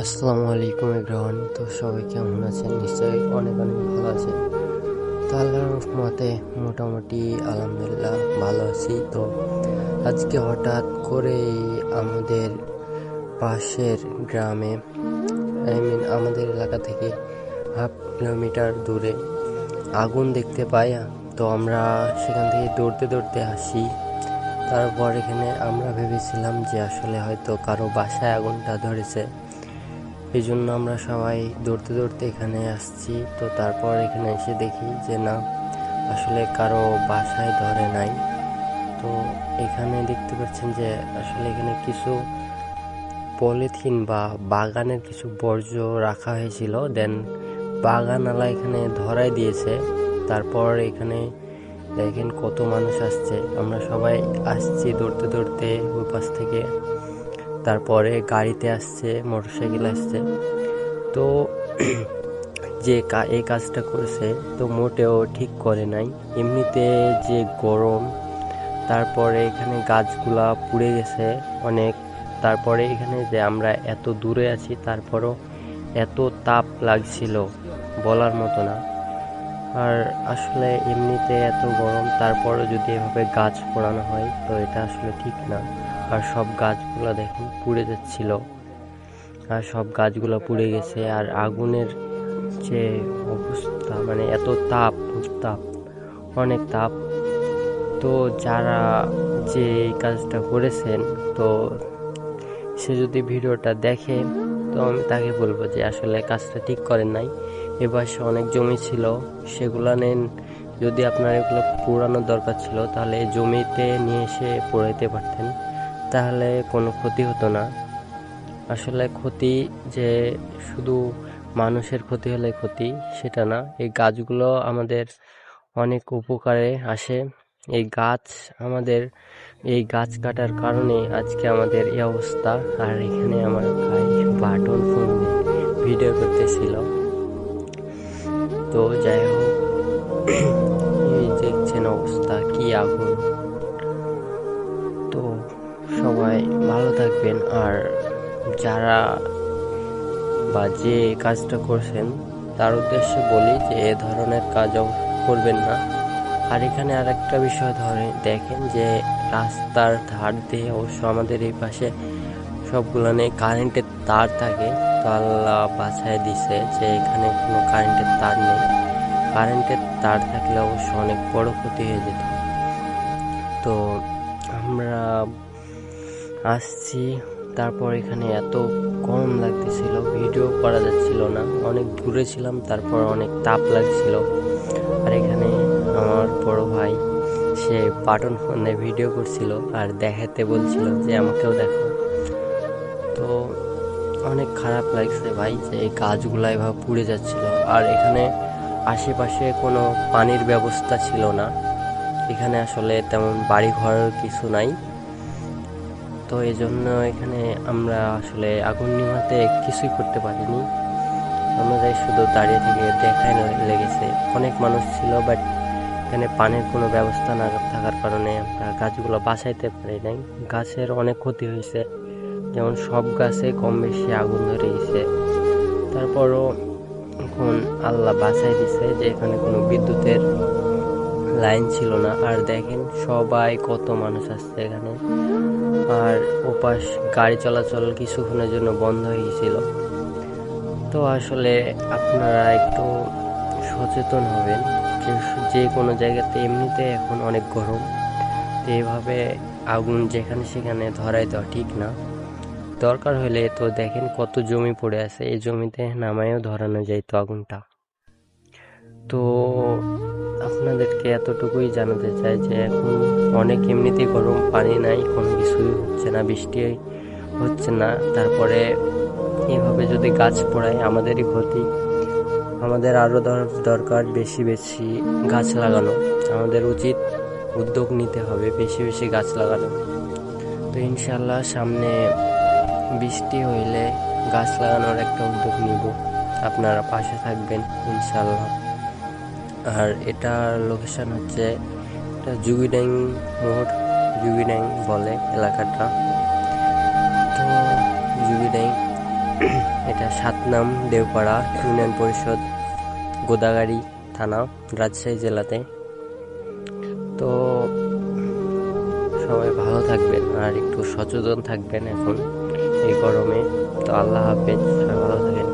আসসালামু আলাইকুম এভরিওয়ান। তো সবাই কেমন আছেন? নিশ্চয়ই অনেক অনেক ভালো আছেন। তো আল্লাহর রহমতে মোটামুটি আলহামদুলিল্লাহ ভালো আছি। তো আজকে হঠাৎ করে আমাদের পাশের গ্রামে আমাদের এলাকা থেকে 1/2 কিলোমিটার দূরে আগুন দেখতে পাই। তো আমরা সেখান থেকে দৌড়তে দৌড়তে আসি। তারপর এখানে আমরা ভেবেছিলাম যে আসলে হয়তো কারো বাসায় আগুনটা ধরেছে, এই জন্য আমরা সবাই দৌড়তে দৌড়তে এখানে আসছি। তো তারপর এখানে এসে দেখি যে না, আসলে কারো বাসায় ধরে নাই। তো এখানে দেখতে পাচ্ছেন যে আসলে এখানে কিছু পলিথিন বা বাগানের কিছু বর্জ্য রাখা হয়েছিল, দেন বাগানওয়ালা এখানে ধরাই দিয়েছে। তারপর এখানে দেখেন কত মানুষ আসছে, আমরা সবাই আসছি দৌড়তে দৌড়তে ওই পাশ থেকে। তারপরে গাড়িতে আসছে, মোটরসাইকেল আসছে। তো যে এই কাজটা করেছে তো মোটেও ঠিক করে নাই। এমনিতে যে গরম, তারপরে এখানে গাছগুলা পুড়ে গেছে অনেক। তারপরে এখানে যে আমরা এত দূরে আছি তারপরও এত তাপ লাগছিল বলার মতো না। আর আসলে এমনিতে এত গরম, তারপরও যদি এভাবে গাছ পোড়ানো হয় তো এটা আসলে ঠিক না। আর সব গাছগুলো দেখুন পুড়ে যাচ্ছিল, আর সব গাছগুলো পুড়ে গেছে। আর আগুনের যে অবস্থা, মানে এত তাপ, তাপ, অনেক তাপ। তো যারা যে এই কাজটা করেছেন, তো সে যদি ভিডিওটা দেখে তো আমি তাকে বলবো যে আসলে কাজটা ঠিক করেন নাই। এবার সে অনেক জমি ছিল, সেগুলা নেন। যদি আপনার এগুলো পোড়ানোর দরকার ছিল তাহলে জমিতে নিয়ে এসে পোড়াইতে পারতেন, তাহলে কোনো ক্ষতি হতো না। আসলে ক্ষতি যে শুধু মানুষের ক্ষতি হলে ক্ষতি, সেটা না। এই গাছগুলো আমাদের অনেক উপকারে আসে। এই গাছ আমাদের, এই গাছ কাটার কারণে আজকে আমাদের এই অবস্থা। আর এখানে আমার ভাই বাটন ফোন ভিডিও করতেছিল। তো যাই হোক, এই দেখছেন অবস্থা কি আগুন। তো সবাই ভালো থাকবেন। আর যারা বা যে কাজটা করছেন তার উদ্দেশ্যে বলি যে এ ধরনের কাজও করবেন না। আর এখানে আরেকটা বিষয় দেখেন যে রাস্তার ধার দিয়ে অবশ্য আমাদের এই পাশে সবগুলানে কারেন্টের তার থাকে। তো আল্লাহ বাছায় দিছে যে এখানে কোনো কারেন্টের তার নেই। কারেন্টের তার থাকলে অবশ্য অনেক বড় ক্ষতি হয়ে যেত। তো আমরা আসছি, তারপর এখানে এত গরম লাগতেছিল, ভিডিও করা যাচ্ছিল না, অনেক দূরে ছিলাম, তারপর অনেক তাপ লাগছিল। আর এখানে আমার বড় ভাই, সে বাটন ফোনে ভিডিও করছিল আর দেখাতে বলছিল যে আমাকেও দেখো। তো অনেক খারাপ লাগছে ভাই যে এই গাছগুলো এভাবে পুড়ে যাচ্ছিল। আর এখানে আশেপাশে কোনো পানির ব্যবস্থা ছিল না, এখানে আসলে তেমন বাড়ি ঘর কিছু নাই। তো এই জন্য এখানে আমরা আসলে আগুন নিভাতে কিছুই করতে পারিনি। আমরা শুধু দাঁড়িয়ে থেকে দেখাই লেগেছে। অনেক মানুষ ছিল, বাট এখানে পানির কোনো ব্যবস্থা না থাকার কারণে আমরা গাছগুলো বাঁচাইতে পারি নাই। গাছের অনেক ক্ষতি হয়েছে, যেমন সব গাছে কম বেশি আগুন ধরে গেছে। তারপরও এখন আল্লাহ বাঁচাই দিছে যে এখানে কোনো বিদ্যুতের লাইন ছিল না। আর দেখেন সবাই কত মানুষ আসছে এখানে। আর ওপাশ গাড়ি চলাচল কিছুক্ষণের জন্য বন্ধ হয়ে গেছিল। তো আসলে আপনারা একটু সচেতন হবেন যে কোনো জায়গাতে এমনিতে এখন অনেক গরম, তো এভাবে আগুন যেখানে সেখানে ধরাই দেওয়া ঠিক না। দরকার হলে তো দেখেন কত জমি পড়ে আছে, এই জমিতে নামায়ও ধরানো যায় তো আগুনটা। তো আপনাদেরকে এতটুকুই জানাতে চাই যে এখন অনেক এমনিতেই গরম, পানি নাই, কোনো কিছুই হচ্ছে না, বৃষ্টি হচ্ছে না। তারপরে এভাবে যদি গাছ পোড়ায় আমাদেরই ক্ষতি। আমাদের আরও দরকার বেশি বেশি গাছ লাগানো। আমাদের উচিত উদ্যোগ নিতে হবে বেশি বেশি গাছ লাগানো। তো ইনশাল্লাহ সামনে বৃষ্টি হইলে গাছ লাগানোর একটা উদ্যোগ নিব, আপনারা পাশে থাকবেন ইনশাল্লাহ। আর এটার লোকেশন হচ্ছে জুগিড্যাং মোড়, জুগিড্যাং বলে এলাকাটা। তো জুগিড্যাং এটা ৭ নং দেওপাড়া ইউনিয়ন পরিষদ, গোদাগাড়ি থানা, রাজশাহী জেলাতে। তো সবাই ভালো থাকবেন আর একটু সচেতন থাকবেন এখন এই গরমে। তো আল্লাহ হাফেজ, সবাই ভালো থাকেন।